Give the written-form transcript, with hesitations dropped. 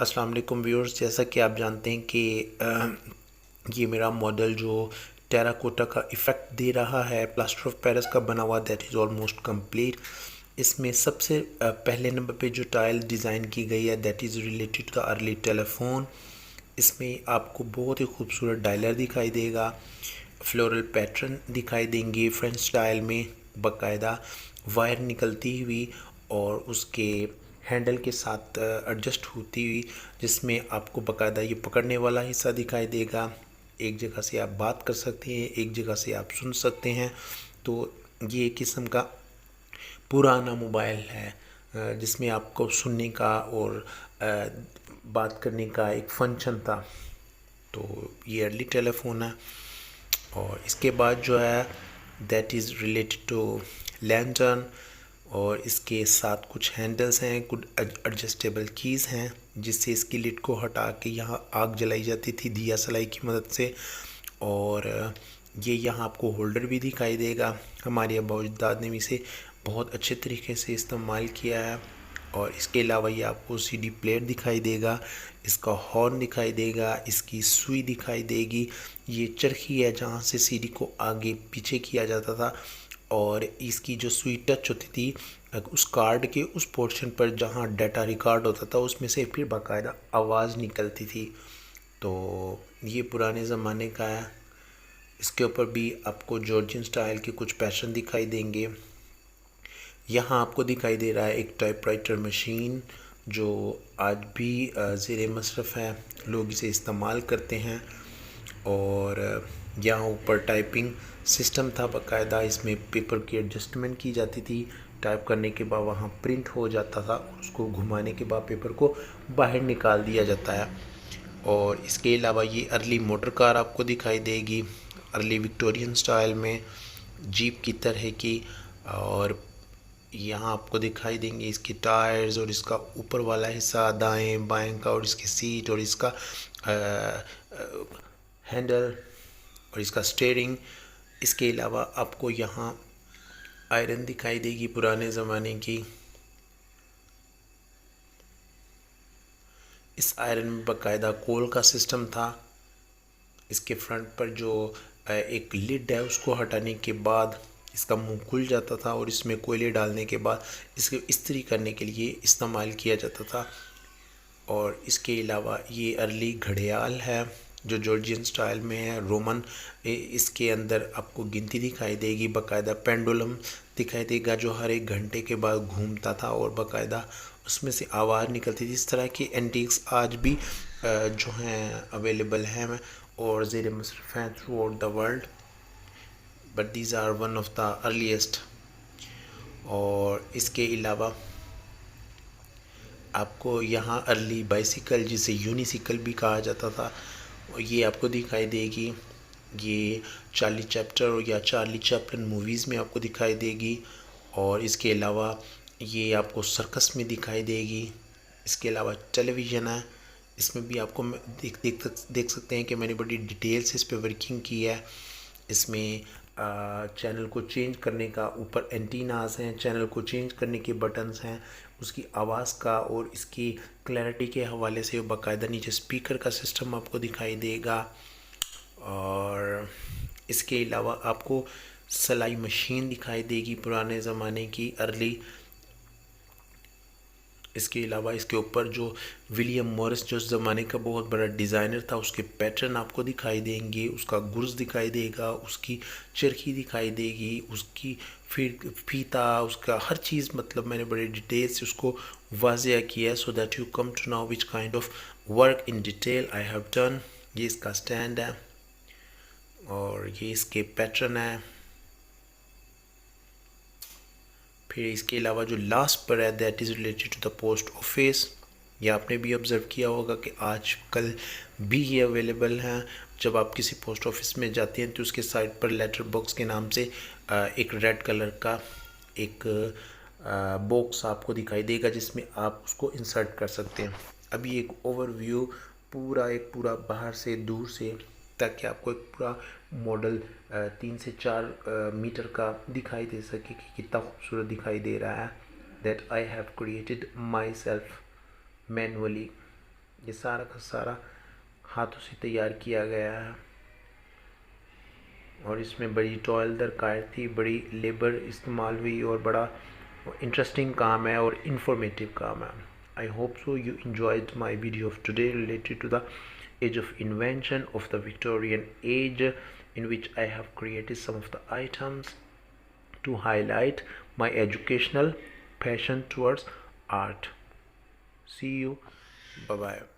अस्सलाम वालेकुम व्यूअर्स। जैसा कि आप जानते हैं कि ये मेरा मॉडल जो टेराकोटा का इफ़ेक्ट दे रहा है, प्लास्टर ऑफ पेरिस का बना हुआ, दैट इज़ ऑलमोस्ट कंप्लीट। इसमें सबसे पहले नंबर पे जो टाइल डिज़ाइन की गई है that is related to the early telephone. इसमें आपको बहुत ही खूबसूरत डायलर दिखाई देगा, फ्लोरल पैटर्न दिखाई देंगे फ्रेंच स्टाइल में, बाकायदा वायर निकलती हुई और उसके हैंडल के साथ एडजस्ट होती हुई, जिसमें आपको बाकायदा ये पकड़ने वाला हिस्सा दिखाई देगा। एक जगह से आप बात कर सकते हैं, एक जगह से आप सुन सकते हैं। तो ये एक किस्म का पुराना मोबाइल है जिसमें आपको सुनने का और बात करने का एक फंक्शन था। तो ये अर्ली टेलीफोन है। और इसके बाद जो है that is related to lantern, और इसके साथ कुछ हैंडल्स हैं, कुछ एडजस्टेबल कीज़ हैं जिससे इसकी लिड को हटा के यहाँ आग जलाई जाती थी दिया सलाई की मदद से। और ये यहाँ आपको होल्डर भी दिखाई देगा। हमारे आबा अजदाद ने भी इसे बहुत अच्छे तरीके से इस्तेमाल किया है। और इसके अलावा ये आपको सीडी प्लेयर दिखाई देगा, इसका हॉर्न दिखाई देगा, इसकी सुई दिखाई देगी। ये चरखी है जहाँ से सीडी को आगे पीछे किया जाता था, और इसकी जो सुई टच होती थी उस कार्ड के उस पोर्शन पर जहाँ डाटा रिकॉर्ड होता था उसमें से फिर बाकायदा आवाज़ निकलती थी। तो ये पुराने ज़माने का है। इसके ऊपर भी आपको जॉर्जियन स्टाइल के कुछ पैटर्न दिखाई देंगे। यहाँ आपको दिखाई दे रहा है एक टाइपराइटर मशीन जो आज भी ज़ेर मसरफ़ है, लोग इसे इस्तेमाल करते हैं। और यहाँ ऊपर टाइपिंग सिस्टम था बाकायदा, इसमें पेपर की एडजस्टमेंट की जाती थी। टाइप करने के बाद वहाँ प्रिंट हो जाता था, उसको घुमाने के बाद पेपर को बाहर निकाल दिया जाता है। और इसके अलावा ये अर्ली मोटर कार आपको दिखाई देगी, अर्ली विक्टोरियन स्टाइल में, जीप की तरह की। और यहाँ आपको दिखाई देंगे इसके टायर्स और इसका ऊपर वाला हिस्सा दाएं बाएं का, और इसकी सीट और इसका हैंडल और इसका स्टीयरिंग। इसके अलावा आपको यहाँ आयरन दिखाई देगी पुराने ज़माने की। इस आयरन में बाकायदा कोल का सिस्टम था। इसके फ्रंट पर जो एक लिड है उसको हटाने के बाद इसका मुंह खुल जाता था, और इसमें कोयले डालने के बाद इसके इस्त्री करने के लिए इस्तेमाल किया जाता था। और इसके अलावा ये अर्ली घड़ियाल है जो जॉर्जियन स्टाइल में है, रोमन। इसके अंदर आपको गिनती दिखाई देगी, बाकायदा पेंडुलम दिखाई देगा जो हर एक घंटे के बाद घूमता था और बाकायदा उसमें से आवाज़ निकलती थी। इस तरह की एंटीक्स आज भी जो हैं अवेलेबल हैं और ज़ेर मसरफ़ हैं throughout the world, but these are one of the earliest. और इसके अलावा आपको यहाँ अर्ली बाइसिकल, जिसे यूनिसिकल भी कहा जाता था, ये आपको दिखाई देगी। ये चार्ली चैप्टर या चार्ली चैपलिन मूवीज़ में आपको दिखाई देगी। और इसके अलावा ये आपको सर्कस में दिखाई देगी। इसके अलावा टेलीविज़न है, इसमें भी आपको देख सकते हैं कि मैंने बड़ी डिटेल से इस पर वर्किंग की है। इसमें चैनल को चेंज करने का ऊपर एंटीनास हैं, चैनल को चेंज करने के बटन्स हैं, उसकी आवाज़ का और इसकी क्लैरिटी के हवाले से बाकायदा नीचे स्पीकर का सिस्टम आपको दिखाई देगा। और इसके अलावा आपको सिलाई मशीन दिखाई देगी पुराने ज़माने की अर्ली। इसके अलावा इसके ऊपर जो विलियम मॉरिस जो ज़माने का बहुत बड़ा डिज़ाइनर था उसके पैटर्न आपको दिखाई देंगे, उसका गुर्ज दिखाई देगा, उसकी चरखी दिखाई देगी, उसकी फिर फीता, उसका हर चीज़, मतलब मैंने बड़े डिटेल से उसको वाज़िया किया so that you come to know which kind of work in detail I have done. ये इसका स्टैंड है और ये इसके पैटर्न है। फिर इसके अलावा जो लास्ट पर है that is related to the post office. ये आपने भी ऑब्ज़र्व किया होगा कि आज कल भी ये अवेलेबल हैं। जब आप किसी पोस्ट ऑफिस में जाते हैं तो उसके साइड पर लेटर बॉक्स के नाम से एक रेड कलर का एक बॉक्स आपको दिखाई देगा जिसमें आप उसको इंसर्ट कर सकते हैं। अभी एक ओवरव्यू पूरा बाहर से दूर से, ताकि आपको एक पूरा मॉडल 3 से 4 मीटर का दिखाई दे सके कि कितना खूबसूरत दिखाई दे रहा है। That I have created my self manually. ये सारा का सारा हाथों से तैयार किया गया है और इसमें बड़ी टॉयल दरकार थी, बड़ी लेबर इस्तेमाल हुई और बड़ा इंटरेस्टिंग काम है और इंफॉर्मेटिव काम है. I hope so you enjoyed my video of today related to the age of invention of the Victorian age, in which I have created some of the items to highlight my educational passion towards art. See you. Bye bye.